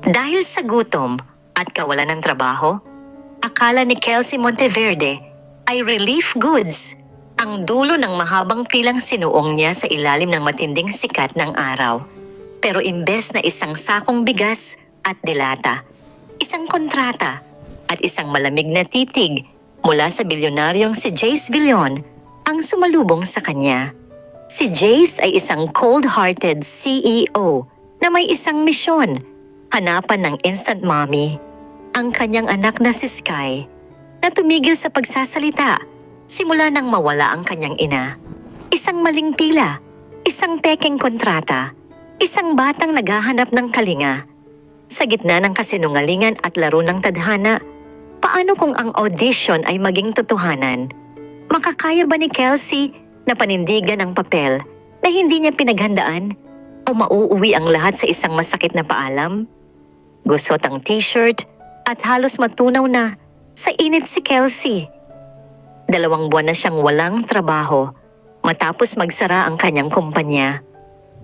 Dahil sa gutom at kawalan ng trabaho, akala ni Kelsey Monteverde ay relief goods ang dulo ng mahabang pilang sinuong niya sa ilalim ng matinding sikat ng araw. Pero imbes na isang sakong bigas at dilata, isang kontrata at isang malamig na titig mula sa bilyonaryong si Jace Villon ang sumalubong sa kanya. Si Jace ay isang cold-hearted CEO na may isang misyon, hanapan ng instant mommy, ang kanyang anak na si Sky, na tumigil sa pagsasalita simula nang mawala ang kanyang ina. Isang maling pila, isang pekeng kontrata, isang batang naghahanap ng kalinga. Sa gitna ng kasinungalingan at laro ng tadhana, paano kung ang audition ay maging totohanan? Makakaya ba ni Kelsey na panindigan ang papel na hindi niya pinaghandaan o mauuwi ang lahat sa isang masakit na paalam? Gusot ang t-shirt at halos matunaw na sa init si Kelsey. 2 buwan na siyang walang trabaho matapos magsara ang kanyang kumpanya.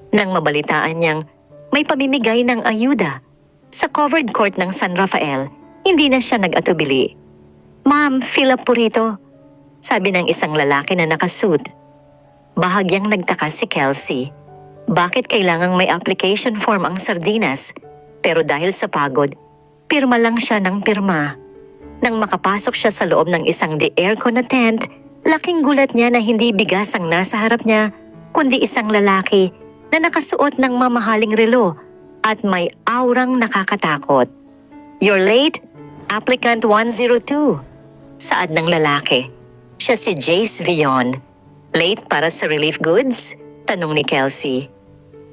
Nang mabalitaan niyang may pamimigay ng ayuda sa covered court ng San Rafael, hindi na siya nag-atubili. "Ma'am, fill up po rito," sabi ng isang lalaki na nakasuit. Bahagyang nagtaka si Kelsey. Bakit kailangang may application form ang sardinas? Pero dahil sa pagod, pirma lang siya ng pirma. Nang makapasok siya sa loob ng isang de-aircon na tent, laking gulat niya na hindi bigas ang nasa harap niya, kundi isang lalaki na nakasuot ng mamahaling relo at may aurang nakakatakot. "You're late, applicant 102. Saad ng lalaki. Siya si Jace Villon. "Late para sa relief goods?" tanong ni Kelsey.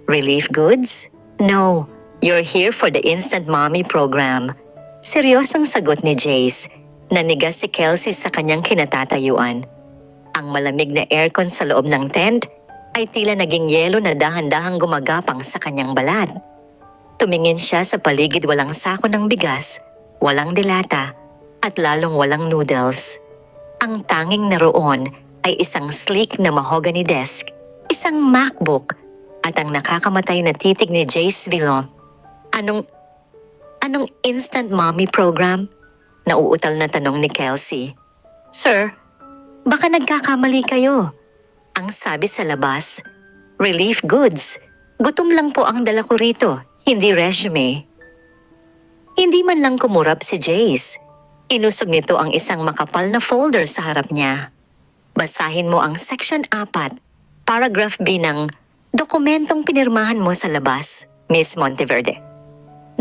"Relief goods? No, you're here for the Instant Mommy program." Seryosong sagot ni Jace. Nanigas si Kelsey sa kanyang kinatatayuan. Ang malamig na aircon sa loob ng tent ay tila naging yelo na dahan-dahang gumagapang sa kanyang balat. Tumingin siya sa paligid, walang sako ng bigas, walang dilata, at lalong walang noodles. Ang tanging naroon ay isang sleek na mahogany desk, isang MacBook, at ang nakakamatay na titig ni Jace Villon. Anong Instant Mommy program?" Nauutal na tanong ni Kelsey. "Sir, baka nagkakamali kayo." Ang sabi sa labas, "Relief goods. Gutom lang po ang dala ko rito, hindi resume." Hindi man lang kumurap si Jace. Inusog nito ang isang makapal na folder sa harap niya. "Basahin mo ang section 4, paragraph B ng dokumentong pinirmahan mo sa labas, Miss Monteverde.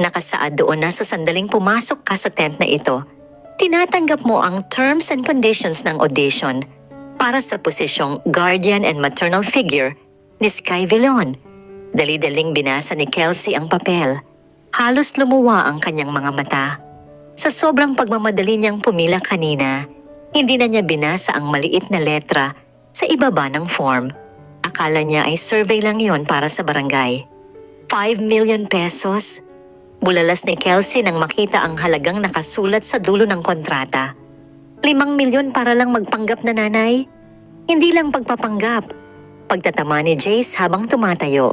Nakasaad doon na sa sandaling pumasok ka sa tent na ito, tinatanggap mo ang terms and conditions ng audition para sa posisyong guardian and maternal figure ni Sky Villon." Dali-daling binasa ni Kelsey ang papel. Halos lumuwa ang kanyang mga mata. Sa sobrang pagmamadali niyang pumila kanina, hindi na niya binasa ang maliit na letra sa ibaba ng form. Akala niya ay survey lang yon para sa barangay. 5 million pesos? Bulalas ni Kelsey nang makita ang halagang nakasulat sa dulo ng kontrata. 5 milyon para lang magpanggap na nanay? Hindi lang pagpapanggap. Pagtatama ni Jace habang tumatayo.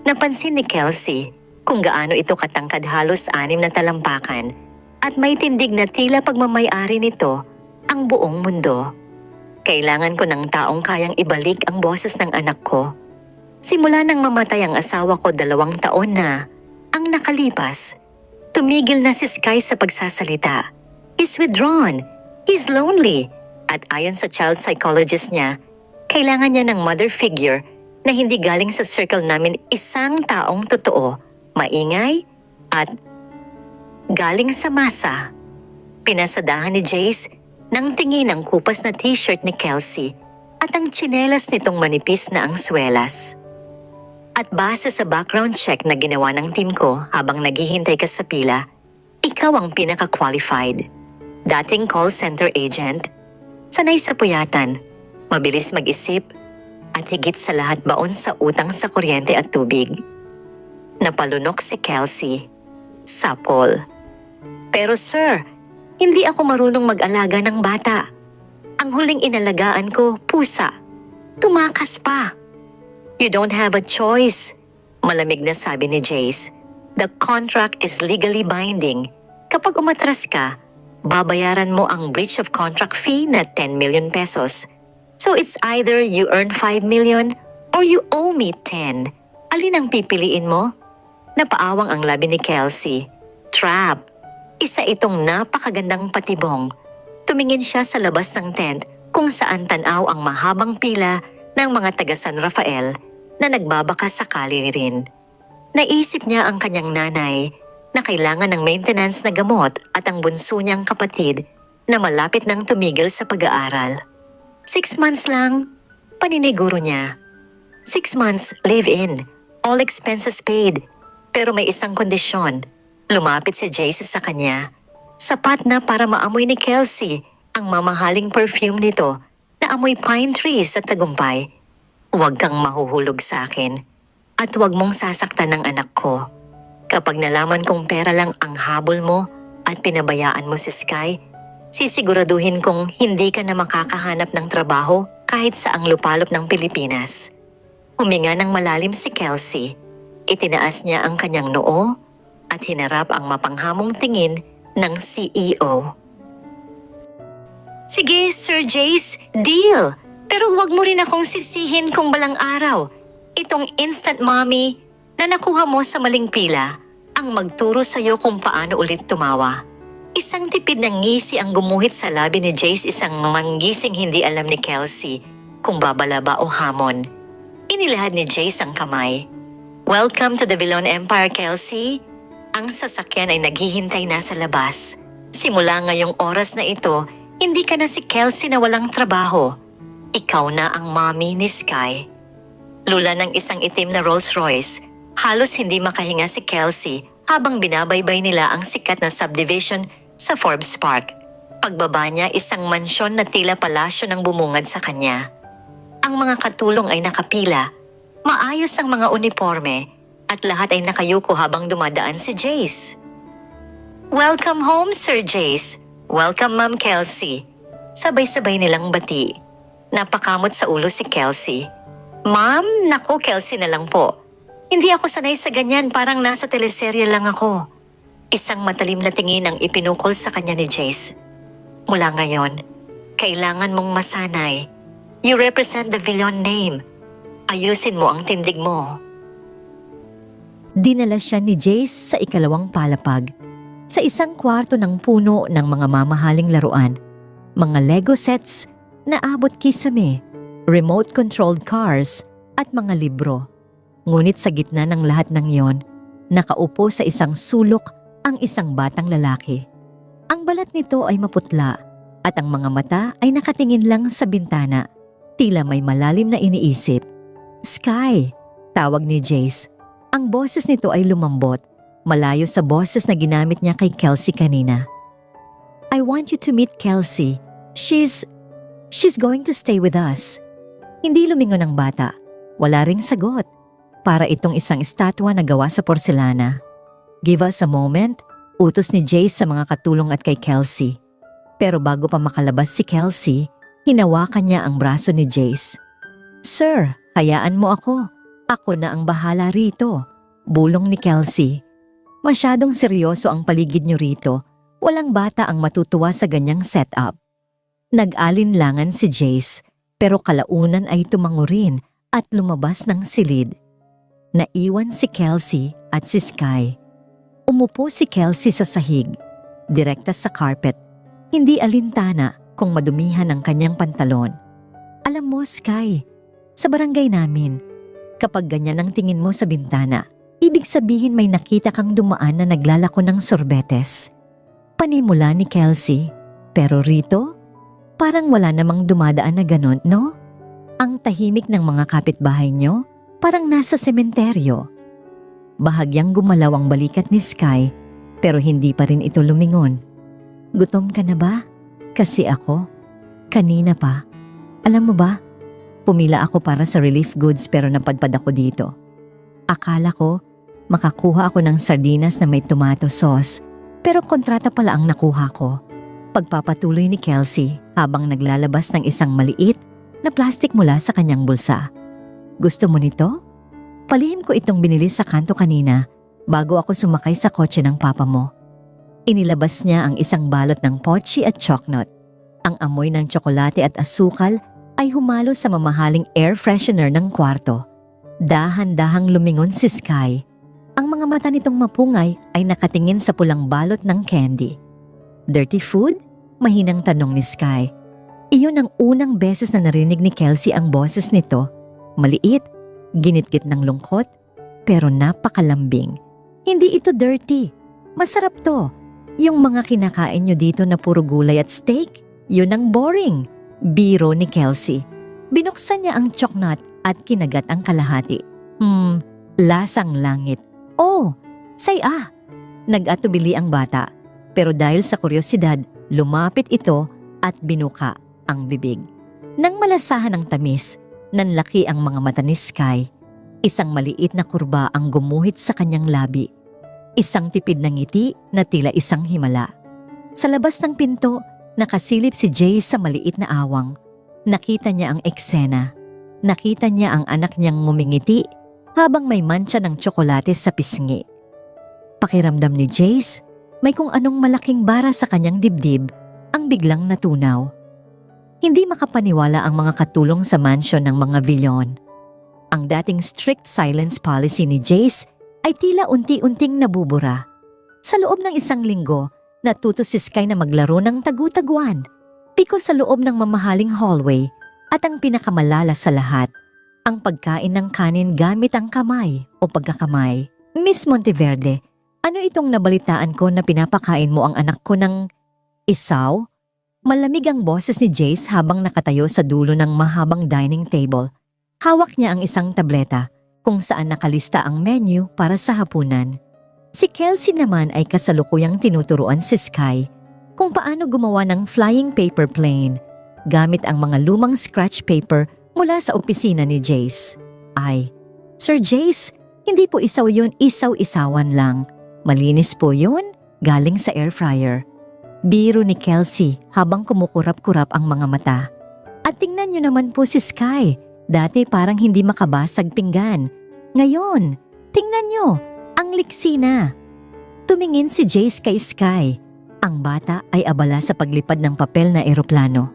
Napansin ni Kelsey kung gaano ito katangkad, halos 6 na talampakan, at may tindig na tila pagmamay-ari nito ang buong mundo. "Kailangan ko ng taong kayang ibalik ang boses ng anak ko. Simula nang mamatay ang asawa ko 2 taon na ang nakalipas, tumigil na si Sky sa pagsasalita. He's withdrawn, he's lonely, at ayon sa child psychologist niya, kailangan niya ng mother figure na hindi galing sa circle namin, isang taong totoo, maingay, at galing sa masa." Pinasadahan ni Jace nang tingin ang kupas na t-shirt ni Kelsey at ang tsinelas nitong manipis na ang swelas. "At base sa background check na ginawa ng team ko habang naghihintay ka sa pila, ikaw ang pinaka-qualified. Dating call center agent, sanay sa puyatan, mabilis mag-isip, at higit sa lahat baon sa utang sa kuryente at tubig." Napalunok si Kelsey. Sapol. "Pero sir, hindi ako marunong mag-alaga ng bata. Ang huling inalagaan ko, pusa. Tumakas pa." "You don't have a choice," malamig na sabi ni Jace. The contract is legally binding. Kapag umatras ka, babayaran mo ang breach of contract fee na 10 million pesos. So it's either you earn 5 million or you owe me 10. Alin ang pipiliin mo? Napaawang ang labi ni Kelsey. Trap. Isa itong napakagandang patibong. Tumingin siya sa labas ng tent kung saan tanaw ang mahabang pila ng mga taga San Rafael na nagbabaka sakali rin. Naisip niya ang kanyang nanay na kailangan ng maintenance na gamot at ang bunso niyang kapatid na malapit nang tumigil sa pag-aaral. 6 months lang, paniniguro niya. 6 months live-in, all expenses paid. Pero may isang kondisyon. Lumapit si Jace sa kanya. Sapat na para maamoy ni Kelsey ang mamahaling perfume nito na amoy pine trees at tagumpay. Huwag kang mahuhulog sa akin at huwag mong sasaktan ng anak ko. Kapag nalaman kong pera lang ang habol mo at pinabayaan mo si Sky, sisiguraduhin kong hindi ka na makakahanap ng trabaho kahit saang lupalop ng Pilipinas. Huminga ng malalim si Kelsey. Itinaas niya ang kanyang noo at hinarap ang mapanghamong tingin ng CEO. Sige, Sir Jace, deal! Pero huwag mo rin akong sisihin kung balang araw. Itong instant mommy na nakuha mo sa maling pila ang magturo sa'yo kung paano ulit tumawa. Isang tipid ng ngisi ang gumuhit sa labi ni Jace, isang manggising hindi alam ni Kelsey kung babalaba o hamon. Inilahad ni Jace ang kamay. Welcome to the Vilon Empire, Kelsey. Ang sasakyan ay naghihintay na sa labas. Simula ngayong oras na ito, hindi ka na si Kelsey na walang trabaho. Ikaw na ang mommy ni Sky. Lula ng isang itim na Rolls Royce, halos hindi makahinga si Kelsey habang binabaybay nila ang sikat na subdivision sa Forbes Park. Pagbaba niya, isang mansyon na tila palasyo ng bumungad sa kanya. Ang mga katulong ay nakapila, maayos ang mga uniforme, at lahat ay nakayuko habang dumadaan si Jace. Welcome home, Sir Jace. Welcome, Ma'am Kelsey. Sabay-sabay nilang bati. Napakamot sa ulo si Kelsey. Ma'am, naku, Kelsey na lang po. Hindi ako sanay sa ganyan, parang nasa teleserye lang ako. Isang matalim na tingin ang ipinukol sa kanya ni Jace. Mula ngayon, kailangan mong masanay. You represent the Vilon name. Ayusin mo ang tindig mo. Dinala siya ni Jace sa ikalawang palapag. Sa isang kwarto ng puno ng mga mamahaling laruan, mga Lego sets na abot kisame, remote-controlled cars at mga libro. Ngunit sa gitna ng lahat ng yon, nakaupo sa isang sulok ang isang batang lalaki. Ang balat nito ay maputla at ang mga mata ay nakatingin lang sa bintana, tila may malalim na iniisip. Sky, tawag ni Jace. Ang boses nito ay lumambot, malayo sa boses na ginamit niya kay Kelsey kanina. I want you to meet Kelsey. She's going to stay with us. Hindi lumingon ang bata. Wala ring sagot. Para itong isang estatwa na gawa sa porselana. Give us a moment, utos ni Jace sa mga katulong at kay Kelsey. Pero bago pa makalabas si Kelsey, hinawakan niya ang braso ni Jace. Sir, hayaan mo ako. Ako na ang bahala rito, bulong ni Kelsey. Masyadong seryoso ang paligid niyo rito. Walang bata ang matutuwa sa ganyang setup. Nag-alinlangan si Jace, pero kalaunan ay tumango rin at lumabas ng silid. Naiwan si Kelsey at si Sky. Umupo si Kelsey sa sahig, direkta sa carpet. Hindi alintana kung madumihan ang kanyang pantalon. Alam mo, Sky, sa barangay namin, kapag ganyan ang tingin mo sa bintana, ibig sabihin may nakita kang dumaan na naglalako ng sorbetes. Panimula ni Kelsey, pero rito, parang wala namang dumadaan na ganon, no? Ang tahimik ng mga kapitbahay nyo, parang nasa sementeryo. Bahagyang gumalaw ang balikat ni Sky, pero hindi pa rin ito lumingon. Gutom ka na ba? Kasi ako, kanina pa. Alam mo ba, pumila ako para sa relief goods pero napadpad ako dito. Akala ko, makakuha ako ng sardinas na may tomato sauce, pero kontrata pala ang nakuha ko. Pagpapatuloy ni Kelsey habang naglalabas ng isang maliit na plastic mula sa kanyang bulsa. Gusto mo nito? Palihim ko itong binili sa kanto kanina bago ako sumakay sa kotse ng papa mo. Inilabas niya ang isang balot ng pochi at choknot. Ang amoy ng tsokolate at asukal ay humalo sa mamahaling air freshener ng kwarto. Dahan-dahang lumingon si Sky. Ang mga mata nitong mapungay ay nakatingin sa pulang balot ng candy. Dirty food? Mahinang tanong ni Sky. Iyon ang unang beses na narinig ni Kelsey ang boses nito. Maliit, ginitgit ng lungkot, pero napakalambing. Hindi ito dirty. Masarap to. Yung mga kinakain nyo dito na puro gulay at steak, yun ang boring. Biro ni Kelsey. Binuksan niya ang choknut at kinagat ang kalahati. Lasang langit. Oh, say. Nag-atubili ang bata. Pero dahil sa kuryosidad, lumapit ito at binuka ang bibig. Nang malasahan ng tamis, nanlaki ang mga mata ni Sky. Isang maliit na kurba ang gumuhit sa kanyang labi. Isang tipid na ngiti na tila isang himala. Sa labas ng pinto, nakasilip si Jay sa maliit na awang. Nakita niya ang eksena. Nakita niya ang anak niyang ngumingiti habang may mantsa ng tsokolate sa pisngi. Pakiramdam ni Jace, may kung anong malaking bara sa kanyang dibdib ang biglang natunaw. Hindi makapaniwala ang mga katulong sa mansyon ng mga Villon. Ang dating strict silence policy ni Jace ay tila unti-unting nabubura. Sa loob ng isang linggo, natuto si Sky na maglaro ng tagu-taguan, piko sa loob ng mamahaling hallway at ang pinakamalala sa lahat, ang pagkain ng kanin gamit ang kamay o pagkakamay. Miss Monteverde, ano itong nabalitaan ko na pinapakain mo ang anak ko ng isaw? Malamig ang boses ni Jace habang nakatayo sa dulo ng mahabang dining table. Hawak niya ang isang tableta kung saan nakalista ang menu para sa hapunan. Si Kelsey naman ay kasalukuyang tinuturuan si Sky kung paano gumawa ng flying paper plane gamit ang mga lumang scratch paper mula sa opisina ni Jace. Ay, Sir Jace, hindi po isaw yun, isaw-isawan lang. Malinis po yun, galing sa air fryer. Biro ni Kelsey habang kumukurap-kurap ang mga mata. At tingnan nyo naman po si Sky, dati parang hindi makabasag pinggan. Ngayon, tingnan nyo, ang liksi na. Tumingin si Jace kay Sky. Ang bata ay abala sa paglipad ng papel na eroplano.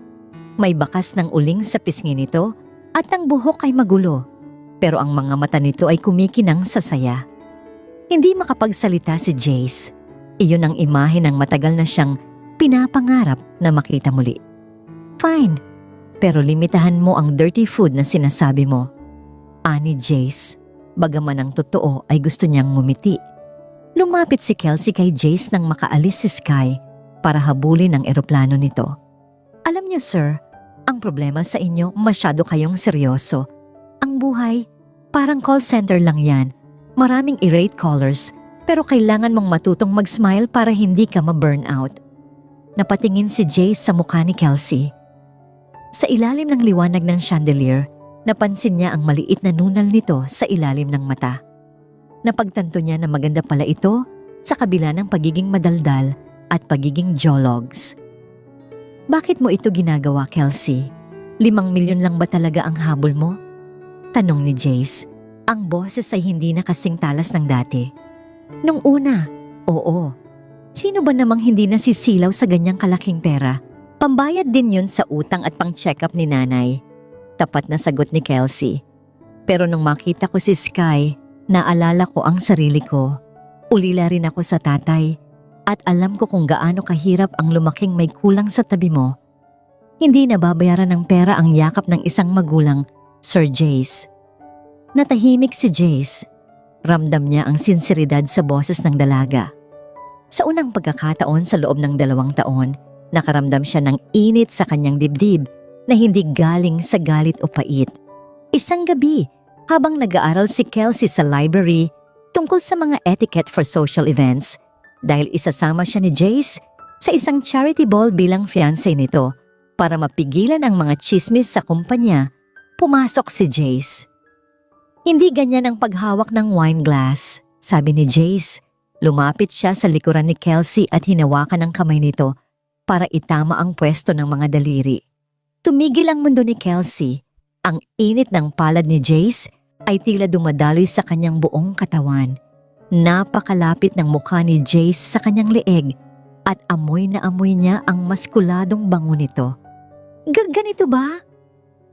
May bakas ng uling sa pisngi nito at ang buhok ay magulo. Pero ang mga mata nito ay kumikinang sa saya. Hindi makapagsalita si Jace. Iyon ang imahe ng matagal na siyang pinapangarap na makita muli. Fine, pero limitahan mo ang dirty food na sinasabi mo. Ani Jace, bagaman ang totoo ay gusto niyang ngumiti. Lumapit si Kelsey kay Jace nang makaalis si Sky para habulin ang eroplano nito. Alam niyo sir, ang problema sa inyo masyado kayong seryoso. Ang buhay, parang call center lang yan. Maraming irate callers, pero kailangan mong matutong mag-smile para hindi ka ma-burnout. Napatingin si Jace sa mukha ni Kelsey. Sa ilalim ng liwanag ng chandelier, napansin niya ang maliit na nunal nito sa ilalim ng mata. Napagtanto niya na maganda pala ito sa kabila ng pagiging madaldal at pagiging jologs. Bakit mo ito ginagawa, Kelsey? 5 milyon lang ba talaga ang habol mo? Tanong ni Jace. Ang boses ay hindi na kasing talas ng dati. Nung una, oo. Sino ba namang hindi nasisilaw sa ganyang kalaking pera? Pambayad din yun sa utang at pang-check-up ni nanay. Tapat na sagot ni Kelsey. Pero nung makita ko si Sky, naalala ko ang sarili ko. Ulila rin ako sa tatay. At alam ko kung gaano kahirap ang lumaking may kulang sa tabi mo. Hindi nababayaran ng pera ang yakap ng isang magulang, Sir Jace. Natahimik si Jace. Ramdam niya ang sinseridad sa boses ng dalaga. Sa unang pagkakataon sa loob ng 2 taon, nakaramdam siya ng init sa kanyang dibdib na hindi galing sa galit o pait. Isang gabi, habang nag-aaral si Kelsey sa library tungkol sa mga etiquette for social events, dahil isasama siya ni Jace sa isang charity ball bilang fiancé nito para mapigilan ang mga chismis sa kumpanya, pumasok si Jace. Hindi ganyan ang paghawak ng wine glass, sabi ni Jace. Lumapit siya sa likuran ni Kelsey at hinawakan ang kamay nito para itama ang pwesto ng mga daliri. Tumigil ang mundo ni Kelsey. Ang init ng palad ni Jace ay tila dumadaloy sa kanyang buong katawan. Napakalapit ng mukha ni Jace sa kanyang leeg at amoy na amoy niya ang maskuladong bango nito. Ganito ba?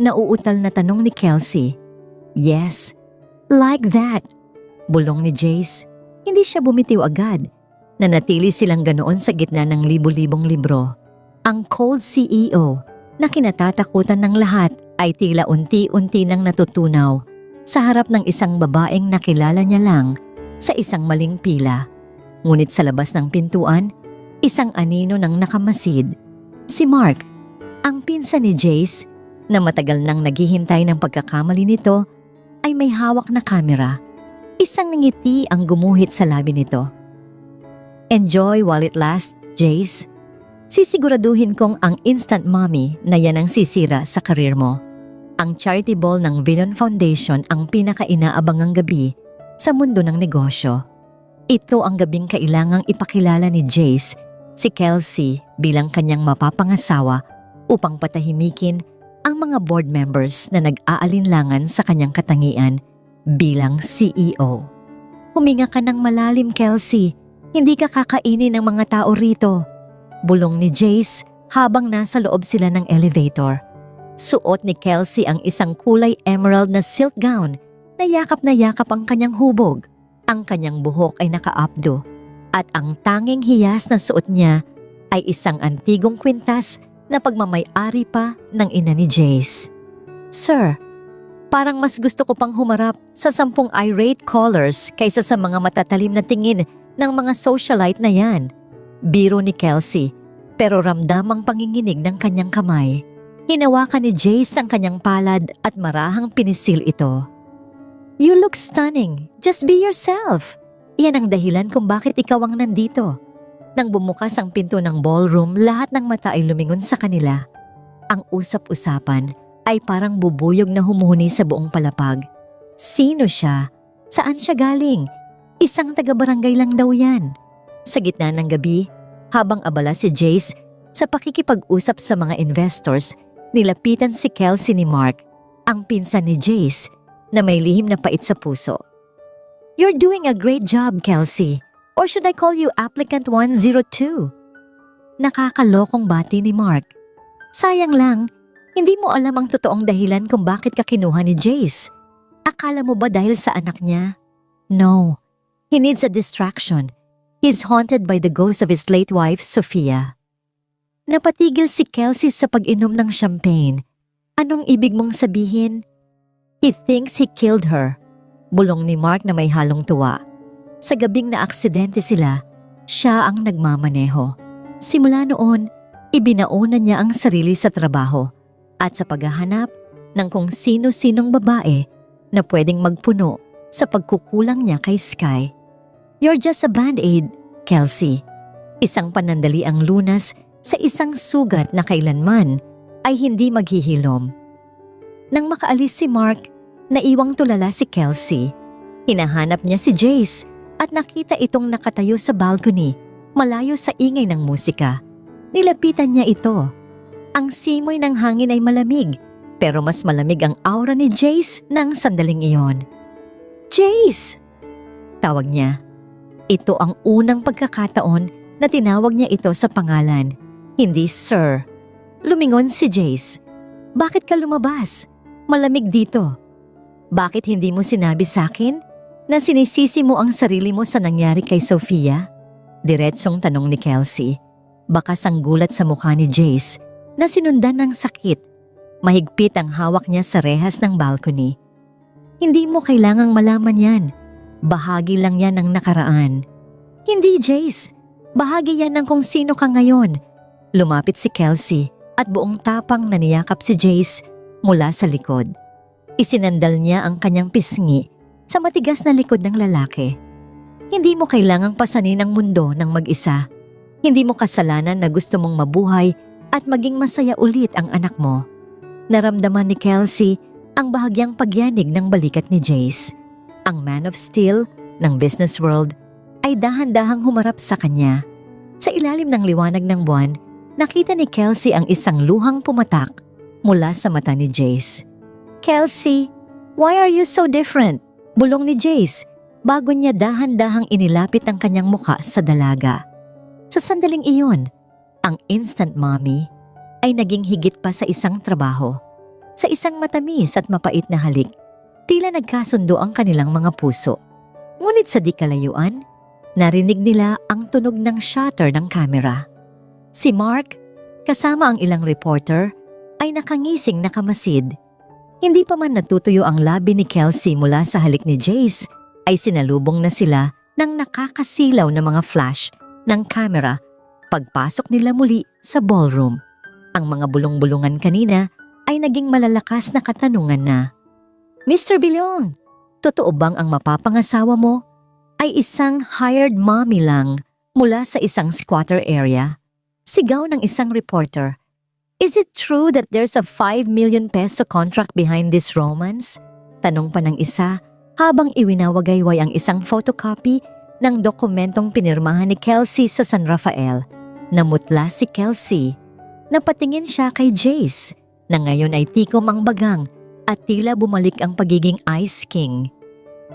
Nauutal na tanong ni Kelsey. Yes, like that. Bulong ni Jace. Hindi siya bumitiw agad. Nanatili silang ganoon sa gitna ng libu-libong libro. Ang cold CEO na kinatatakutan ng lahat ay tila unti-unti nang natutunaw sa harap ng isang babaeng nakilala niya lang sa isang maling pila. Ngunit sa labas ng pintuan, isang anino nang nakamasid. Si Mark, ang pinsan ni Jace na matagal nang naghihintay ng pagkakamali nito, ay may hawak na kamera. Isang ngiti ang gumuhit sa labi nito. Enjoy while it lasts, Jace. Sisiguraduhin kong ang instant mommy na yan ang sisira sa karir mo. Ang charity ball ng Villain Foundation ang pinaka-inaabangang gabi sa mundo ng negosyo. Ito ang gabing kailangang ipakilala ni Jace si Kelsey bilang kanyang mapapangasawa upang patahimikin ang mga board members na nag-aalinlangan sa kanyang katangian bilang CEO. Huminga ka ng malalim, Kelsey. Hindi ka kakainin ng mga tao rito. Bulong ni Jace habang nasa loob sila ng elevator. Suot ni Kelsey ang isang kulay emerald na silk gown na yakap ang kanyang hubog. Ang kanyang buhok ay nakaapdo at ang tanging hiyas na suot niya ay isang antigong kwintas na pagmamay-ari pa ng ina ni Jace. Sir, parang mas gusto ko pang humarap sa 10 irate callers kaysa sa mga matatalim na tingin ng mga socialite na yan. Biro ni Kelsey, pero ramdamang panginginig ng kanyang kamay. Hinawakan ni Jace ang kanyang palad at marahang pinisil ito. You look stunning. Just be yourself. Iyan ang dahilan kung bakit ikaw ang nandito. Nang bumukas ang pinto ng ballroom, lahat ng mata ay lumingon sa kanila. Ang usap-usapan ay parang bubuyog na humuhuni sa buong palapag. Sino siya? Saan siya galing? Isang taga-barangay lang daw yan. Sa gitna ng gabi, habang abala si Jace sa pakikipag-usap sa mga investors, nilapitan si Kelsey ni Mark, ang pinsan ni Jace, na may lihim na pait sa puso. You're doing a great job, Kelsey. Or should I call you Applicant 102? Nakakalokong bati ni Mark. Sayang lang, hindi mo alam ang totoong dahilan kung bakit ka kinuha ni Jace. Akala mo ba dahil sa anak niya? No, he needs a distraction. He's haunted by the ghost of his late wife, Sophia. Napatigil si Kelsey sa pag-inom ng champagne. Anong ibig mong sabihin? He thinks he killed her. Bulong ni Mark na may halong tuwa. Sa gabing na aksidente sila, siya ang nagmamaneho. Simula noon, ibinaunan niya ang sarili sa trabaho at sa paghahanap ng kung sino-sinong babae na pwedeng magpuno sa pagkukulang niya kay Sky. You're just a band-aid, Kelsey. Isang panandali ang lunas sa isang sugat na kailanman ay hindi maghihilom. Nang makaalis si Mark, naiwang tulala si Kelsey. Hinahanap niya si Jace at nakita itong nakatayo sa balcony, malayo sa ingay ng musika. Nilapitan niya ito. Ang simoy ng hangin ay malamig, pero mas malamig ang aura ni Jace nang sandaling iyon. Jace! Tawag niya. Ito ang unang pagkakataon na tinawag niya ito sa pangalan, hindi Sir. Lumingon si Jace. Bakit ka lumabas? Malamig dito. Bakit hindi mo sinabi sa akin na sinisisi mo ang sarili mo sa nangyari kay Sophia? Diretsong tanong ni Kelsey. Bakas ang gulat sa mukha ni Jace na sinundan ng sakit. Mahigpit ang hawak niya sa rehas ng balcony. Hindi mo kailangang malaman yan. Bahagi lang yan ng nakaraan. Hindi, Jace. Bahagi yan ng kung sino ka ngayon. Lumapit si Kelsey at buong tapang naniyakap si Jace mula sa likod. Isinandal niya ang kanyang pisngi sa matigas na likod ng lalaki. Hindi mo kailangang pasanin ang mundo ng mag-isa. Hindi mo kasalanan na gusto mong mabuhay at maging masaya ulit ang anak mo. Naramdaman ni Kelsey ang bahagyang pagyanig ng balikat ni Jace. Ang man of steel ng business world ay dahan-dahang humarap sa kanya. Sa ilalim ng liwanag ng buwan, nakita ni Kelsey ang isang luhang pumatak mula sa mata ni Jace. Kelsey, why are you so different? Bulong ni Jace. bago niya dahan-dahang inilapit ang kanyang muka sa dalaga. Sa sandaling iyon, ang instant mommy ay naging higit pa sa isang trabaho. Sa isang matamis at mapait na halik, tila nagkasundo ang kanilang mga puso. Ngunit sa di kalayuan, narinig nila ang tunog ng shutter ng kamera. Si Mark, kasama ang ilang reporter, ay nakangising nakamasid. Hindi pa man natutuyo ang labi ni Kelsey mula sa halik ni Jace, ay sinalubong na sila ng nakakasilaw na mga flash ng kamera pagpasok nila muli sa ballroom. Ang mga bulong-bulungan kanina ay naging malalakas na katanungan na, Mr. Billon, totoo bang ang mapapangasawa mo ay isang hired mommy lang mula sa isang squatter area? Sigaw ng isang reporter. Is it true that there's a 5 million peso contract behind this romance? Tanong pa ng isa habang iwinawagayway ang isang photocopy ng dokumentong pinirmahan ni Kelsey sa San Rafael. Namutla si Kelsey. Napatingin siya kay Jace na ngayon ay tikom ang bagang at tila bumalik ang pagiging Ice King.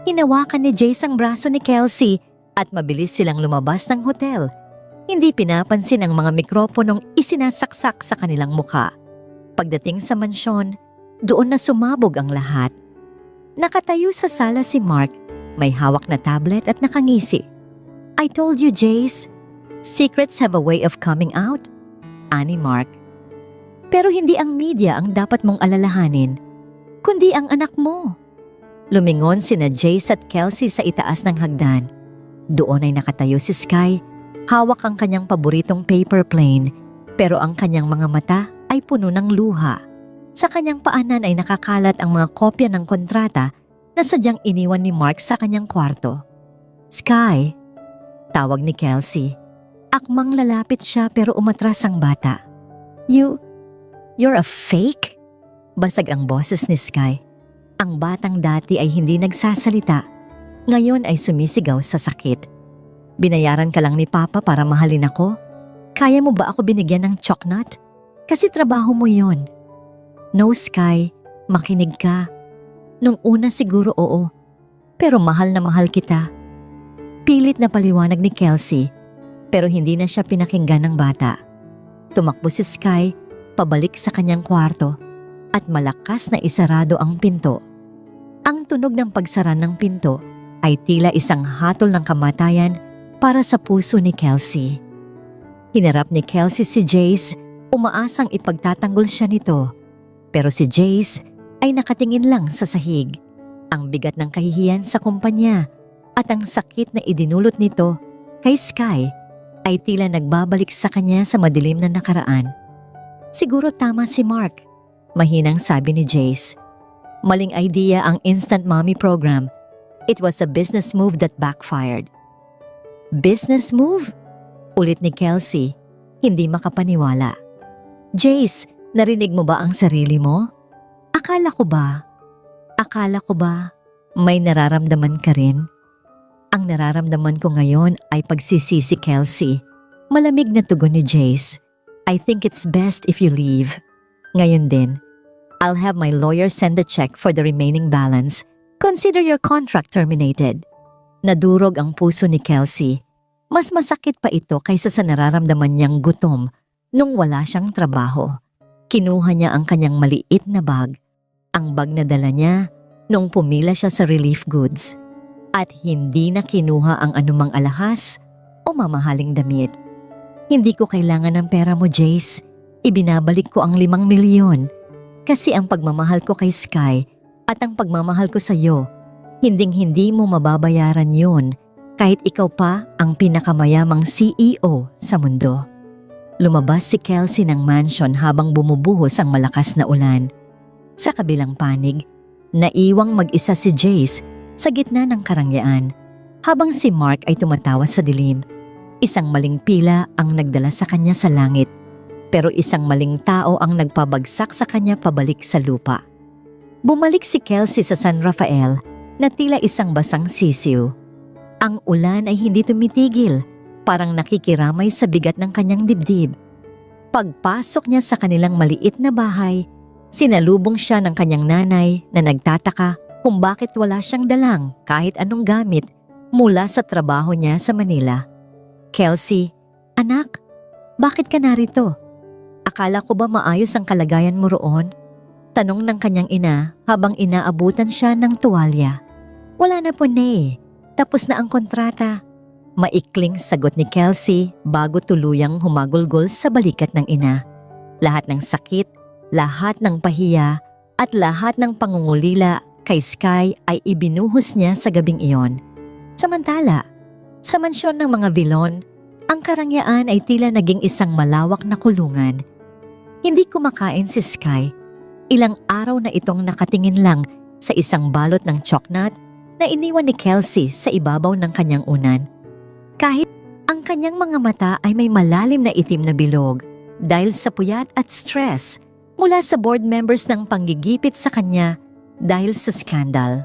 Hinawakan ni Jace ang braso ni Kelsey at mabilis silang lumabas ng hotel. Hindi pinapansin ang mga mikroponong isinasaksak sa kanilang mukha. Pagdating sa mansyon, doon na sumabog ang lahat. Nakatayo sa sala si Mark, may hawak na tablet at nakangisi. I told you, Jace, secrets have a way of coming out. Ani Mark. Pero hindi ang media ang dapat mong alalahanin, kundi ang anak mo. Lumingon sina Jace at Kelsey sa itaas ng hagdan. Doon ay nakatayo si Sky, hawak ang kanyang paboritong paper plane, pero ang kanyang mga mata ay puno ng luha. Sa kanyang paanan ay nakakalat ang mga kopya ng kontrata na sadyang iniwan ni Mark sa kanyang kwarto. Sky, tawag ni Kelsey. Akmang lalapit siya pero umatras ang bata. You're a fake? Basag ang boses ni Sky. Ang batang dati ay hindi nagsasalita. Ngayon ay sumisigaw sa sakit. Binayaran ka lang ni Papa para mahalin ako? Kaya mo ba ako binigyan ng choknut? Kasi trabaho mo yon. No, Sky. Makinig ka. Nung una siguro oo. Pero mahal na mahal kita. Pilit na paliwanag ni Kelsey. Pero hindi na siya pinakinggan ng bata. Tumakbo si Sky pabalik sa kanyang kwarto at malakas na isarado ang pinto. Ang tunog ng pagsara ng pinto ay tila isang hatol ng kamatayan para sa puso ni Kelsey. Hinarap ni Kelsey si Jace, umaasang ipagtatanggol siya nito. Pero si Jace ay nakatingin lang sa sahig. Ang bigat ng kahihiyan sa kumpanya at ang sakit na idinulot nito kay Sky ay tila nagbabalik sa kanya sa madilim na nakaraan. Siguro tama si Mark, mahinang sabi ni Jace. Maling idea ang Instant Mommy program. It was a business move that backfired. Business move? Ulit ni Kelsey, hindi makapaniwala. Jace, narinig mo ba ang sarili mo? Akala ko ba may nararamdaman ka rin? Ang nararamdaman ko ngayon ay pagsisisi, Kelsey. Malamig na tugon ni Jace. I think it's best if you leave. Ngayon din, I'll have my lawyer send a check for the remaining balance. Consider your contract terminated. Nadurog ang puso ni Kelsey. Mas masakit pa ito kaysa sa nararamdaman niyang gutom nung wala siyang trabaho. Kinuha niya ang kanyang maliit na bag. Ang bag na dala niya nung pumila siya sa relief goods. At hindi na kinuha ang anumang alahas o mamahaling damit. Hindi ko kailangan ng pera mo, Jace. Ibinabalik ko ang 5 milyon. Kasi ang pagmamahal ko kay Sky at ang pagmamahal ko sa iyo, hinding-hindi mo mababayaran yun kahit ikaw pa ang pinakamayamang CEO sa mundo. Lumabas si Kelsey ng mansion habang bumubuhos ang malakas na ulan. Sa kabilang panig, naiwang mag-isa si Jace sa gitna ng karangyaan habang si Mark ay tumatawa sa dilim. Isang maling pila ang nagdala sa kanya sa langit, pero isang maling tao ang nagpabagsak sa kanya pabalik sa lupa. Bumalik si Kelsey sa San Rafael na tila isang basang sisiw. Ang ulan ay hindi tumitigil, parang nakikiramay sa bigat ng kanyang dibdib. Pagpasok niya sa kanilang maliit na bahay, sinalubong siya ng kanyang nanay na nagtataka kung bakit wala siyang dalang kahit anong gamit mula sa trabaho niya sa Manila. "Kelsey, anak, bakit ka narito? Akala ko ba maayos ang kalagayan mo roon?" Tanong ng kanyang ina habang inaabutan siya ng tuwalya. "Wala na po, Nay. Tapos na ang kontrata." Maikling sagot ni Kelsey bago tuluyang humagulgol sa balikat ng ina. Lahat ng sakit, lahat ng pahiya, at lahat ng pangungulila kay Sky ay ibinuhos niya sa gabing iyon. Samantala, sa mansyon ng mga Vilon, ang karangyaan ay tila naging isang malawak na kulungan. Hindi kumakain si Sky. Ilang araw na itong nakatingin lang sa isang balot ng choknut na iniwan ni Kelsey sa ibabaw ng kanyang unan. Kahit ang kanyang mga mata ay may malalim na itim na bilog dahil sa puyat at stress mula sa board members ng panggigipit sa kanya dahil sa skandal.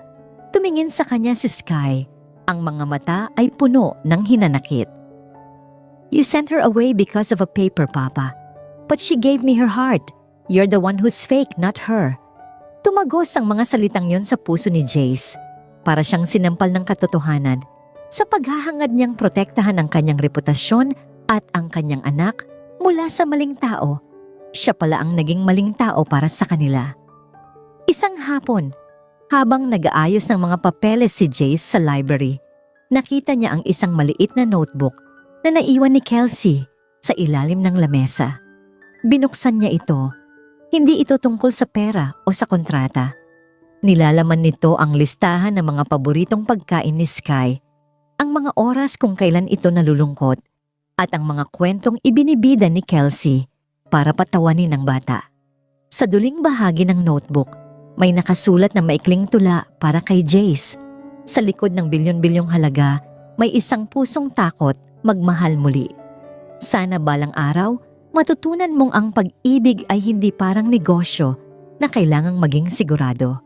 Tumingin sa kanya si Sky. Ang mga mata ay puno ng hinanakit. "You sent her away because of a paper, Papa. But she gave me her heart. You're the one who's fake, not her." Tumagos ang mga salitang yon sa puso ni Jace. Para siyang sinampal ng katotohanan sa paghahangad niyang protektahan ang kanyang reputasyon at ang kanyang anak mula sa maling tao. Siya pala ang naging maling tao para sa kanila. Isang hapon, habang nag-aayos ng mga papeles si Jace sa library, nakita niya ang isang maliit na notebook na naiwan ni Kelsey sa ilalim ng lamesa. Binuksan niya ito. Hindi ito tungkol sa pera o sa kontrata. Nilalaman nito ang listahan ng mga paboritong pagkain ni Sky, ang mga oras kung kailan ito nalulungkot, at ang mga kwentong ibinibida ni Kelsey para patawanin ng bata. Sa duling bahagi ng notebook, may nakasulat na maikling tula para kay Jace. Sa likod ng bilyon-bilyong halaga, may isang pusong takot magmahal muli. Sana balang araw, matutunan mong ang pag-ibig ay hindi parang negosyo na kailangang maging sigurado.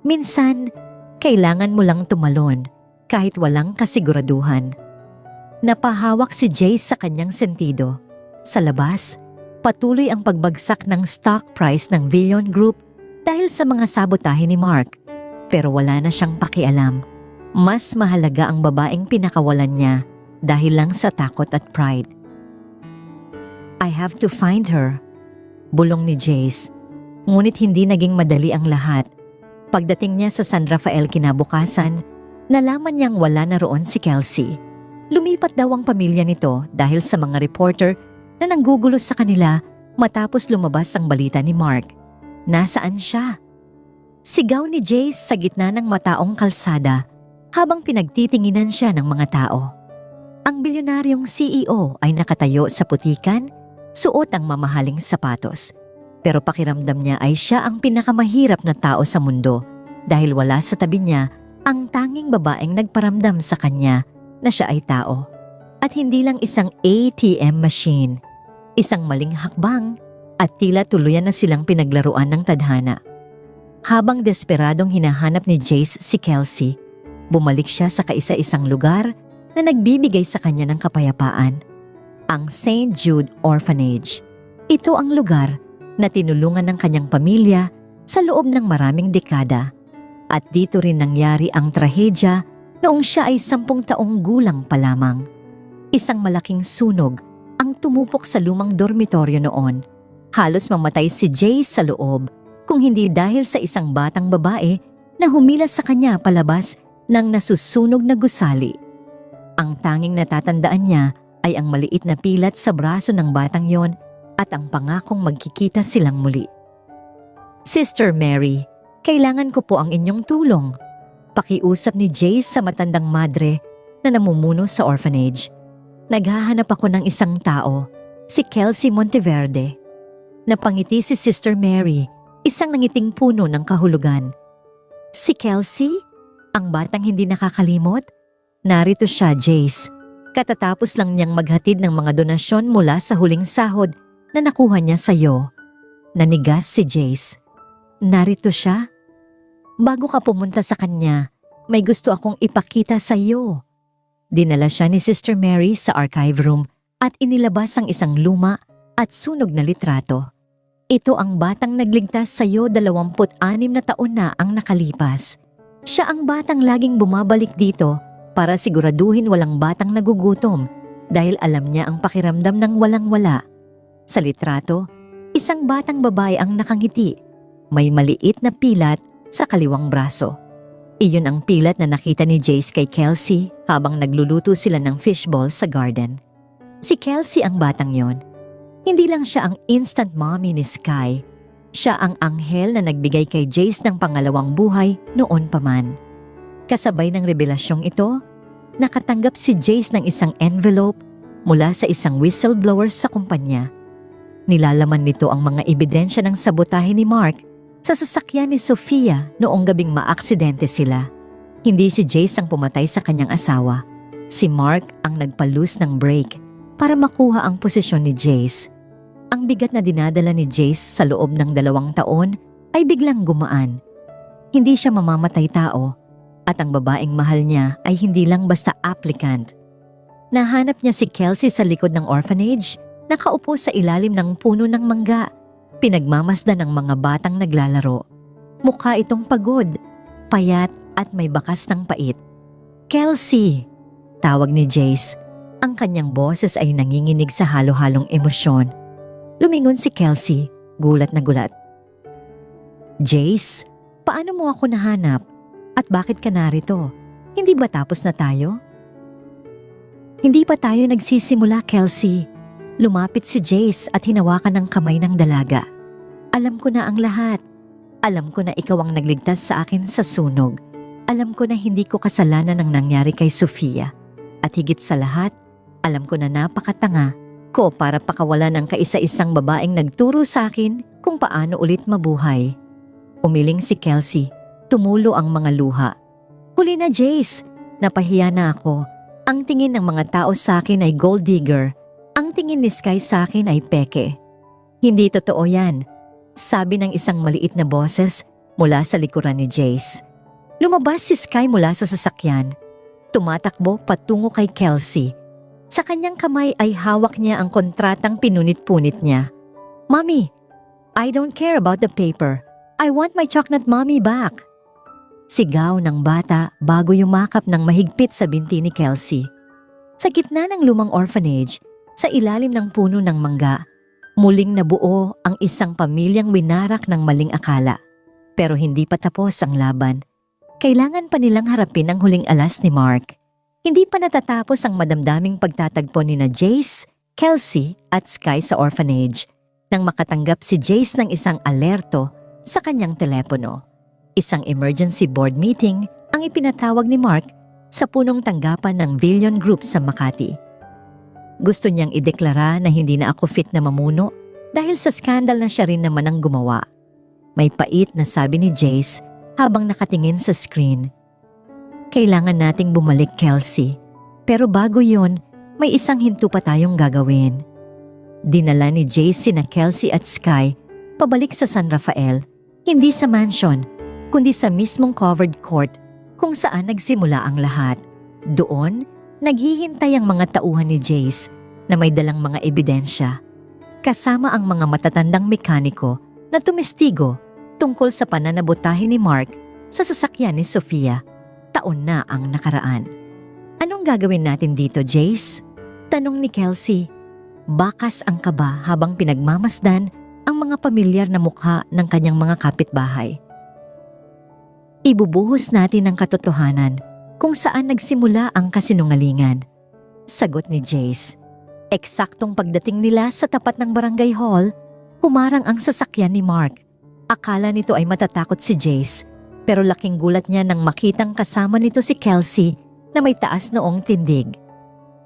Minsan, kailangan mo lang tumalon kahit walang kasiguraduhan. Napahawak si Jace sa kanyang sentido. Sa labas, patuloy ang pagbagsak ng stock price ng Villion Group dahil sa mga sabotahe ni Mark. Pero wala na siyang pakialam. Mas mahalaga ang babaeng pinakawalan niya dahil lang sa takot at pride. "I have to find her," bulong ni Jace. Ngunit hindi naging madali ang lahat. Pagdating niya sa San Rafael kinabukasan, nalaman niyang wala na roon si Kelsey. Lumipat daw ang pamilya nito dahil sa mga reporter na nanggugulo sa kanila matapos lumabas ang balita ni Mark. Nasaan siya? Sigaw ni Jace sa gitna ng mataong kalsada habang pinagtitinginan siya ng mga tao. Ang bilyonaryong CEO ay nakatayo sa putikan, suot ang mamahaling sapatos. Pero pakiramdam niya ay siya ang pinakamahirap na tao sa mundo dahil wala sa tabi niya ang tanging babaeng nagparamdam sa kanya na siya ay tao. At hindi lang isang ATM machine, isang maling hakbang at tila tuluyan na silang pinaglaruan ng tadhana. Habang desperadong hinahanap ni Jace si Kelsey, bumalik siya sa kaisa-isang lugar na nagbibigay sa kanya ng kapayapaan. Ang St. Jude Orphanage. Ito ang lugar na tinulungan ng kanyang pamilya sa loob ng maraming dekada. At dito rin nangyari ang trahedya noong siya ay 10 taong gulang pa lamang. Isang malaking sunog ang tumupok sa lumang dormitoryo noon. Halos mamatay si Jace sa loob kung hindi dahil sa isang batang babae na humilas sa kanya palabas ng nasusunog na gusali. Ang tanging natatandaan niya ay ang maliit na pilat sa braso ng batang yon at ang pangakong magkikita silang muli. "Sister Mary, kailangan ko po ang inyong tulong." Pakiusap ni Jace sa matandang madre na namumuno sa orphanage. "Naghahanap ako ng isang tao, si Kelsey Monteverde." Napangiti si Sister Mary, isang nangiting puno ng kahulugan. "Si Kelsey? Ang batang hindi nakakalimot?" "Narito siya, Jace. Katatapos lang niyang maghatid ng mga donasyon mula sa huling sahod na nakuha niya sa iyo." Nanigas si Jace. "Narito siya? Bago ka pumunta sa kanya, may gusto akong ipakita sa iyo." Dinala siya ni Sister Mary sa archive room at inilabas ang isang luma at sunog na litrato. Ito ang batang nagligtas sa iyo 26 na taon na ang nakalipas. Siya ang batang laging bumabalik dito para siguraduhin walang batang nagugutom dahil alam niya ang pakiramdam ng walang-wala. Sa litrato, isang batang babae ang nakangiti. May maliit na pilat sa kaliwang braso. Iyon ang pilat na nakita ni Jace kay Kelsey habang nagluluto sila ng fishball sa garden. Si Kelsey ang batang yon. Hindi lang siya ang instant mommy ni Sky. Siya ang anghel na nagbigay kay Jace ng pangalawang buhay noon pa man. Kasabay ng revelasyong ito, nakatanggap si Jace ng isang envelope mula sa isang whistleblower sa kumpanya. Nilalaman nito ang mga ebidensya ng sabotahe ni Mark sa sasakyan ni Sofia noong gabing maaksidente sila. Hindi si Jace ang pumatay sa kanyang asawa. Si Mark ang nagpalus ng brake para makuha ang posisyon ni Jace. Ang bigat na dinadala ni Jace sa loob ng 2 taon ay biglang gumaan. Hindi siya mamamatay tao at ang babaeng mahal niya ay hindi lang basta applicant. Nahanap niya si Kelsey sa likod ng orphanage, nakaupo sa ilalim ng puno ng mangga. Pinagmamasdan ng mga batang naglalaro. Mukha itong pagod, payat at may bakas ng pait. "Kelsey!" tawag ni Jace. Ang kanyang boses ay nanginginig sa halo-halong emosyon. Lumingon si Kelsey, gulat na gulat. "Jace, paano mo ako nahanap? At bakit ka narito? Hindi ba tapos na tayo?" "Hindi pa tayo nagsisimula, Kelsey." Lumapit si Jace at hinawakan ng kamay ng dalaga. "Alam ko na ang lahat. Alam ko na ikaw ang nagligtas sa akin sa sunog. Alam ko na hindi ko kasalanan ang nangyari kay Sofia. At higit sa lahat, alam ko na napakatanga ko para pakawalan ang kaisa-isang babaeng nagturo sa akin kung paano ulit mabuhay." Umiling si Kelsey. Tumulo ang mga luha. "Huli na, Jace. Napahiya na ako. Ang tingin ng mga tao sa akin ay gold digger. Ang tingin ni Sky sa akin ay peke." "Hindi totoo yan," sabi ng isang maliit na boses mula sa likuran ni Jace. Lumabas si Sky mula sa sasakyan. Tumatakbo patungo kay Kelsey. Sa kanyang kamay ay hawak niya ang kontratang pinunit-punit niya. "Mommy, I don't care about the paper. I want my chocolate mommy back." Sigaw ng bata bago yumakap ng mahigpit sa binti ni Kelsey. Sa gitna ng lumang orphanage, sa ilalim ng puno ng mangga, muling nabuo ang isang pamilyang winarak ng maling akala. Pero hindi pa tapos ang laban. Kailangan pa nilang harapin ang huling alas ni Mark. Hindi pa natatapos ang madamdaming pagtatagpo ni na Jace, Kelsey at Sky sa orphanage nang makatanggap si Jace ng isang alerto sa kanyang telepono. Isang emergency board meeting ang ipinatawag ni Mark sa punong tanggapan ng Villion Group sa Makati. Gusto niyang ideklara na hindi na ako fit na mamuno dahil sa skandal na siya rin naman ang gumawa. May pait na sabi ni Jace habang nakatingin sa screen. "Kailangan nating bumalik, Kelsey. Pero bago yon, may isang hinto pa tayong gagawin." Dinala ni Jace sina Kelsey at Sky pabalik sa San Rafael, hindi sa mansion, kundi sa mismong covered court kung saan nagsimula ang lahat. Doon, naghihintay ang mga tauhan ni Jace na may dalang mga ebidensya, kasama ang mga matatandang mekaniko na tumestigo tungkol sa pananabotahe ni Mark sa sasakyan ni Sofia. Taon na ang nakaraan. "Anong gagawin natin dito, Jace?" tanong ni Kelsey. Bakas ang kaba habang pinagmamasdan ang mga pamilyar na mukha ng kanyang mga kapitbahay. "Ibubuhos natin ang katotohanan kung saan nagsimula ang kasinungalingan," sagot ni Jace. Eksaktong pagdating nila sa tapat ng barangay hall, humarang ang sasakyan ni Mark. Akala nito ay matatakot si Jace, pero laking gulat niya nang makitang kasama nito si Kelsey na may taas noong tindig.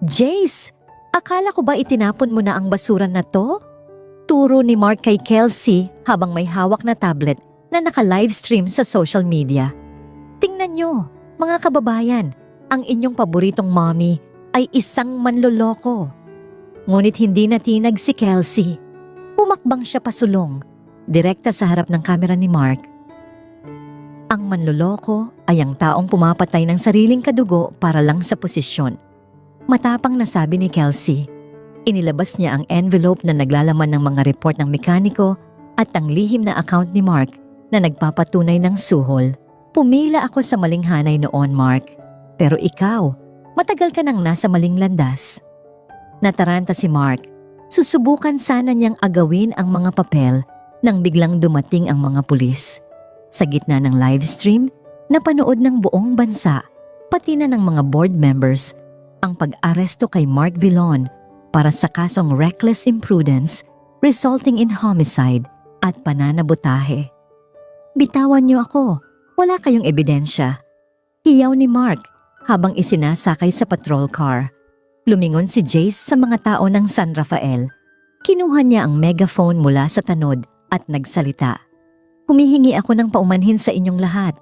"Jace, akala ko ba itinapon mo na ang basura na to?" Turo ni Mark kay Kelsey habang may hawak na tablet na naka-livestream sa social media. "Tingnan nyo, mga kababayan, ang inyong paboritong mommy ay isang manloloko." Ngunit hindi natinag si Kelsey. Pumakbang siya pasulong, direkta sa harap ng kamera ni Mark. Ang manloloko ay ang taong pumapatay ng sariling kadugo para lang sa posisyon. Matapang na sabi ni Kelsey. Inilabas niya ang envelope na naglalaman ng mga report ng mekaniko at ang lihim na account ni Mark na nagpapatunay ng suhol. "Pumila ako sa maling hanay noon, Mark. Pero ikaw, Matagal ka nang nasa maling landas. Nataranta si Mark. Susubukan sana niyang agawin ang mga papel nang biglang dumating ang mga pulis. Sa gitna ng live stream, napanood ng buong bansa, pati na ng mga board members, ang pag-aresto kay Mark Villon para sa kasong reckless imprudence resulting in homicide at pananabotahe. Bitawan niyo ako, wala kayong ebidensya. Hiyaw ni Mark habang isinasakay sa patrol car. Lumingon si Jace sa mga tao ng San Rafael. Kinuha niya ang megaphone mula sa tanod at nagsalita. Humihingi ako ng paumanhin sa inyong lahat.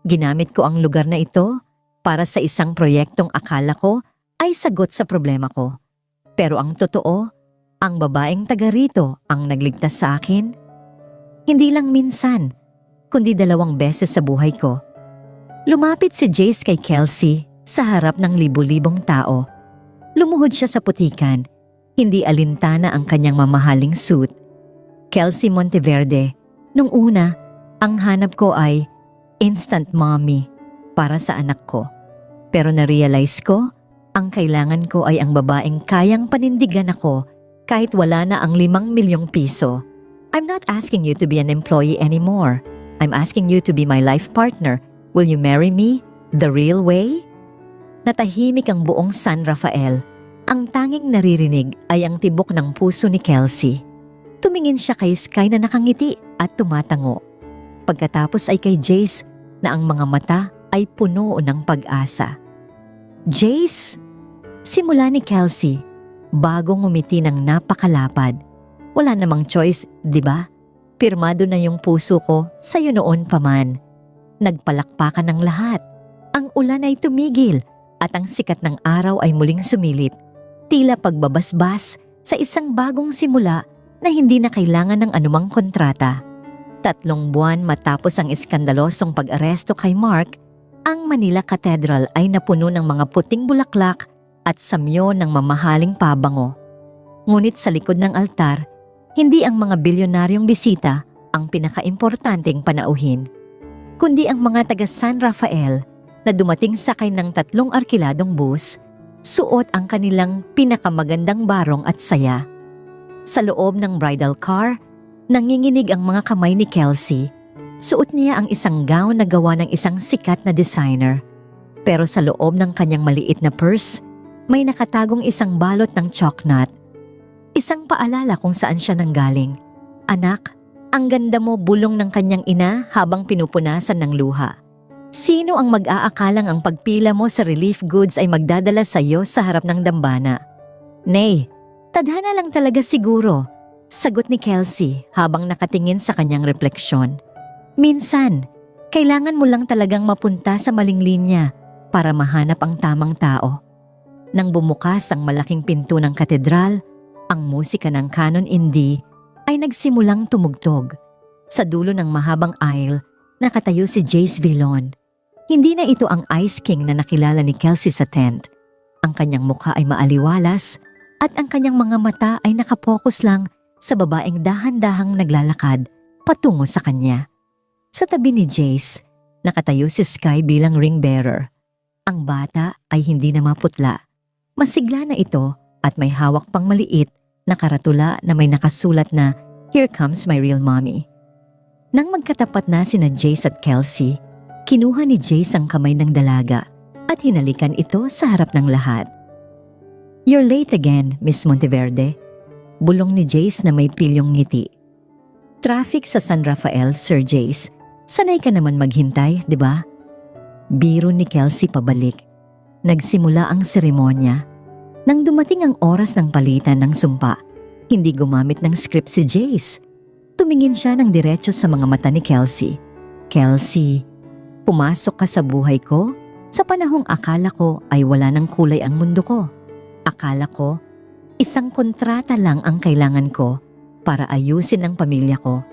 Ginamit ko ang lugar na ito para sa isang proyektong akala ko ay sagot sa problema ko. Pero ang totoo, ang babaeng taga rito ang nagligtas sa akin. Hindi lang minsan, kundi 2 beses sa buhay ko. Lumapit si Jace kay Kelsey sa harap ng libu-libong tao. Lumuhod siya sa putikan, hindi alintana ang kanyang mamahaling suit. Kelsey Monteverde, nung una, ang hanap ko ay instant mommy para sa anak ko. Pero na-realize ko, ang kailangan ko ay ang babaeng kayang panindigan ako kahit wala na ang 5 milyong piso. I'm not asking you to be an employee anymore. I'm asking you to be my life partner. Will you marry me the real way? Natahimik ang buong San Rafael. Ang tanging naririnig ay ang tibok ng puso ni Kelsey. Tumingin siya kay Sky na nakangiti at tumatango. Pagkatapos ay kay Jace na ang mga mata ay puno ng pag-asa. Jace! Simula ni Kelsey, bagong ngumiti ng napakalapad. Wala namang choice, di ba? Pirmado na yung puso ko sa'yo noon pa man. Nagpalakpakan ng lahat. Ang ulan ay tumigil at ang sikat ng araw ay muling sumilip. Tila pagbabasbas sa isang bagong simula na hindi na kailangan ng anumang kontrata. 3 buwan matapos ang iskandalosong pag-aresto kay Mark, ang Manila Cathedral ay napuno ng mga puting bulaklak at samyo ng mamahaling pabango. Ngunit sa likod ng altar, hindi ang mga bilyonaryong bisita ang pinakaimportanteng panauhin, kundi ang mga taga San Rafael na dumating sakay ng 3 arkiladong bus, suot ang kanilang pinakamagandang barong at saya. Sa loob ng bridal car, nanginginig ang mga kamay ni Kelsey. Suot niya ang isang gown na gawa ng isang sikat na designer. Pero sa loob ng kanyang maliit na purse, may nakatagong isang balot ng chocolate. Isang paalala kung saan siya nanggaling. Anak, ang ganda mo, bulong ng kanyang ina habang pinupunasan ng luha. Sino ang mag-aakalang ang pagpila mo sa relief goods ay magdadala sa iyo sa harap ng dambana? Nay, tadhana lang talaga siguro, sagot ni Kelsey habang nakatingin sa kanyang refleksyon. Minsan, kailangan mo lang talagang mapunta sa maling linya para mahanap ang tamang tao. Nang bumukas ang malaking pinto ng katedral, ang musika ng canon in D ay nagsimulang tumugtog. Sa dulo ng mahabang aisle, nakatayo si Jace Villon. Hindi na ito ang Ice King na nakilala ni Kelsey sa tent. Ang kanyang mukha ay maaliwalas at ang kanyang mga mata ay nakapokus lang sa babaeng dahan-dahang naglalakad patungo sa kanya. Sa tabi ni Jace, nakatayo si Sky bilang ring bearer. Ang bata ay hindi na maputla. Masigla na ito at may hawak pang maliit na karatula na may nakasulat na "Here comes my real mommy." Nang magkatapat na sina Jace at Kelsey, kinuha ni Jace ang kamay ng dalaga at hinalikan ito sa harap ng lahat. "You're late again, Miss Monteverde," bulong ni Jace na may pilyong ngiti. "Traffic sa San Rafael, Sir Jace. Sanay ka naman maghintay, di ba?" Biro ni Kelsey pabalik. Nagsimula ang seremonya. Nang dumating ang oras ng palitan ng sumpa, hindi gumamit ng script si Jace. Tumingin siya ng diretso sa mga mata ni Kelsey. "Kelsey, pumasok ka sa buhay ko sa panahong akala ko ay wala ng kulay ang mundo ko. Akala ko, isang kontrata lang ang kailangan ko para ayusin ang pamilya ko.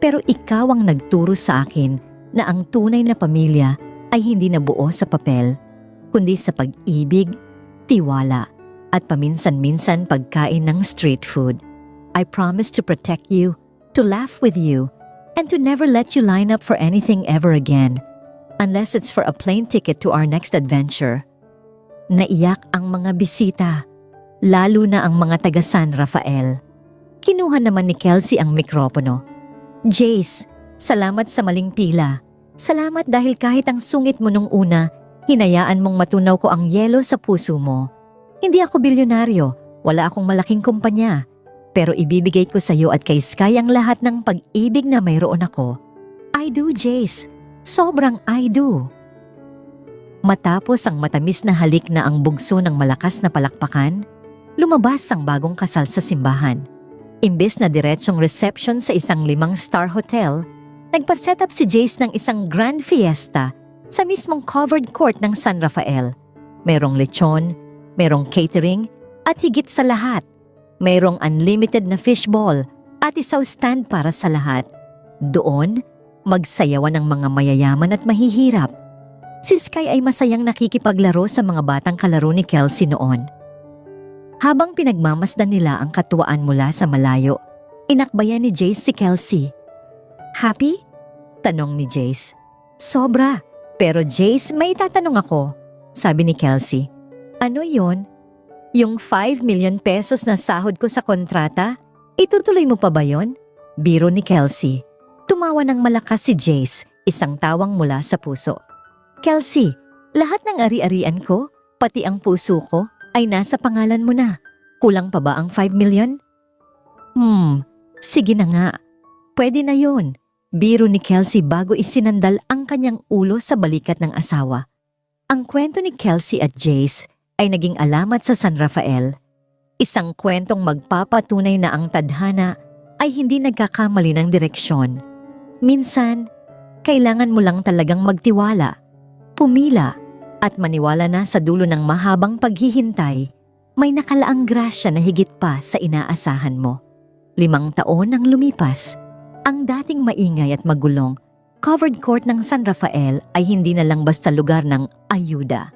Pero ikaw ang nagturo sa akin na ang tunay na pamilya ay hindi nabuo sa papel, kundi sa pag-ibig, tiwala, at paminsan-minsan pagkain ng street food. I promise to protect you, to laugh with you, and to never let you line up for anything ever again, unless it's for a plane ticket to our next adventure." Naiyak ang mga bisita, lalo na ang mga taga San Rafael. Kinuha naman ni Kelsey ang mikropono. Jace, salamat sa maling pila. Salamat dahil kahit ang sungit mo nung una, hinayaan mong matunaw ko ang yelo sa puso mo. Hindi ako bilyonaryo, wala akong malaking kumpanya. Pero ibibigay ko sa iyo at kay Sky ang lahat ng pag-ibig na mayroon ako. I do, Jace. Sobrang I do. Matapos ang matamis na halik na ang bugso ng malakas na palakpakan, lumabas ang bagong kasal sa simbahan. Imbes na diretsong reception sa isang 5-star hotel, nagpa-set up si Jace ng isang grand fiesta sa mismong covered court ng San Rafael. Merong lechon, merong catering, at higit sa lahat, mayroong unlimited na fishball at isaw stand para sa lahat. Doon, magsayawan ng mga mayayaman at mahihirap. Si Sky ay masayang nakikipaglaro sa mga batang kalaro ni Kelsey noon. Habang pinagmamasdan nila ang katuwaan mula sa malayo, inakbayan ni Jace si Kelsey. Happy? Tanong ni Jace. Sobra. Pero Jace, may tatanong ako, sabi ni Kelsey. Ano yon? Yung 5 million pesos na sahod ko sa kontrata? Itutuloy mo pa ba yon? Biro ni Kelsey. Tumawa ng malakas si Jace, isang tawang mula sa puso. Kelsey, lahat ng ari-arian ko, pati ang puso ko, ay nasa pangalan mo na. Kulang pa ba ang 5 million? Sige na nga. Pwede na yon. Biro ni Kelsey bago isinandal ang kanyang ulo sa balikat ng asawa. Ang kwento ni Kelsey at Jace ay naging alamat sa San Rafael. Isang kwentong magpapatunay na ang tadhana ay hindi nagkakamali ng direksyon. Minsan, kailangan mo lang talagang magtiwala, pumila, at maniwala na sa dulo ng mahabang paghihintay, may nakalaang grasya na higit pa sa inaasahan mo. 5 taon ang lumipas. Ang dating maingay at magulong, covered court ng San Rafael ay hindi na lang basta lugar ng ayuda.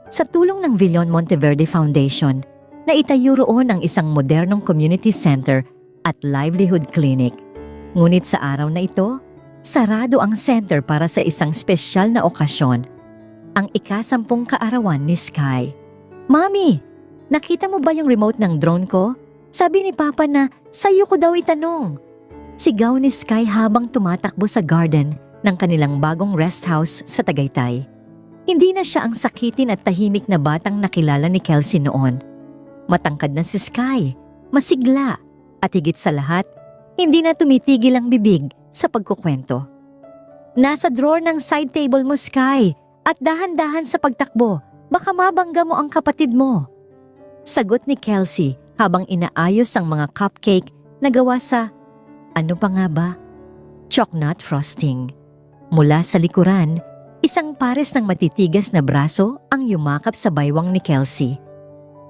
Sa tulong ng Villon Monteverde Foundation, naitayo roon ang isang modernong community center at livelihood clinic. Ngunit sa araw na ito, sarado ang center para sa isang espesyal na okasyon, ang ika-10 kaarawan ni Sky. Mami, nakita mo ba yung remote ng drone ko? Sabi ni Papa na sa'yo ko daw itanong. Sigaw ni Sky habang tumatakbo sa garden ng kanilang bagong rest house sa Tagaytay. Hindi na siya ang sakitin at tahimik na batang nakilala ni Kelsey noon. Matangkad na si Sky, masigla, at higit sa lahat, hindi na tumitigil ang bibig sa pagkukwento. Nasa drawer ng side table mo, Sky, at dahan-dahan sa pagtakbo, baka mabangga mo ang kapatid mo. Sagot ni Kelsey habang inaayos ang mga cupcake na gawa sa, ano pa nga ba? Chocolate frosting. Mula sa likuran, isang pares ng matitigas na braso ang yumakap sa baywang ni Kelsey.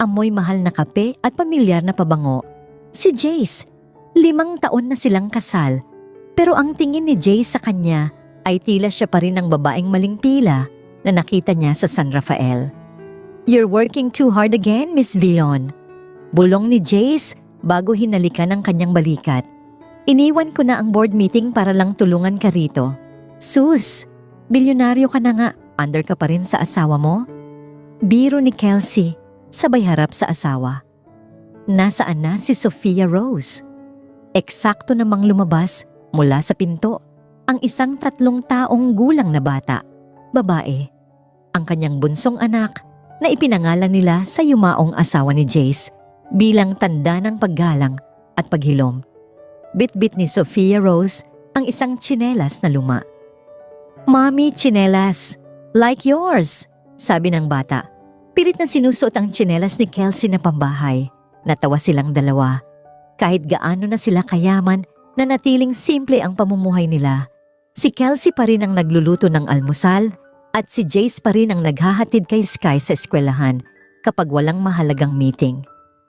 Amoy mahal na kape at pamilyar na pabango. Si Jace, 5 taon na silang kasal, pero ang tingin ni Jace sa kanya ay tila siya pa rin ang babaeng maling pila na nakita niya sa San Rafael. You're working too hard again, Miss Villon. Bulong ni Jace bago hinalikan ang kanyang balikat. Iniwan ko na ang board meeting para lang tulungan ka rito. Sus, bilyonaryo ka na nga, under ka pa rin sa asawa mo? Biro ni Kelsey, sabay harap sa asawa. Nasaan na si Sophia Rose? Eksakto namang lumabas mula sa pinto ang isang 3 taong gulang na bata, babae. Ang kanyang bunsong anak na ipinangalan nila sa yumaong asawa ni Jace bilang tanda ng paggalang at paghilom. Bit-bit ni Sophia Rose ang isang tsinelas na luma. Mommy, tsinelas. Like yours, sabi ng bata. Pilit na sinusuot ang tsinelas ni Kelsey na pambahay. Natawa silang dalawa. Kahit gaano na sila kayaman, nanatiling simple ang pamumuhay nila. Si Kelsey pa rin ang nagluluto ng almusal at si Jace pa rin ang naghahatid kay Sky sa eskwelahan kapag walang mahalagang meeting.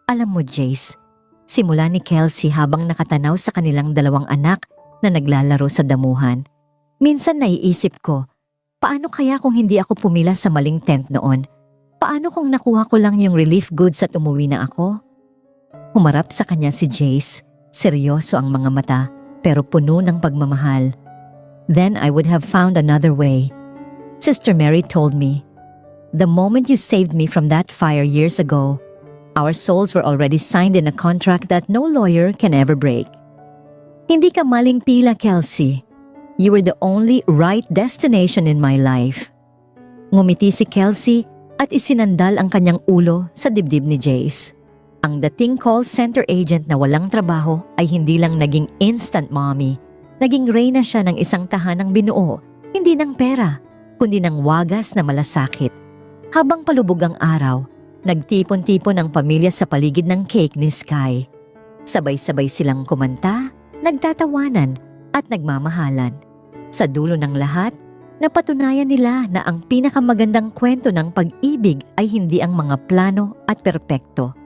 Alam mo, Jace, simula ni Kelsey habang nakatanaw sa kanilang 2 anak na naglalaro sa damuhan. Minsan naiisip ko, paano kaya kung hindi ako pumila sa maling tent noon? Paano kung nakuha ko lang yung relief goods at umuwi na ako? Humarap sa kanya si Jace, seryoso ang mga mata pero puno ng pagmamahal. Then I would have found another way. Sister Mary told me, The moment you saved me from that fire years ago, our souls were already signed in a contract that no lawyer can ever break. Hindi ka maling pila, Kelsey. You were the only right destination in my life. Ngumiti si Kelsey at isinandal ang kanyang ulo sa dibdib ni Jace. Ang dating call center agent na walang trabaho ay hindi lang naging instant mommy. Naging reyna siya ng isang tahanang binuo, hindi ng pera, kundi ng wagas na malasakit. Habang palubog ang araw, nagtipon-tipon ang pamilya sa paligid ng cake ni Sky. Sabay-sabay silang kumanta, nagtatawanan at nagmamahalan. Sa dulo ng lahat, napatunayan nila na ang pinakamagandang kwento ng pag-ibig ay hindi ang mga plano at perpekto,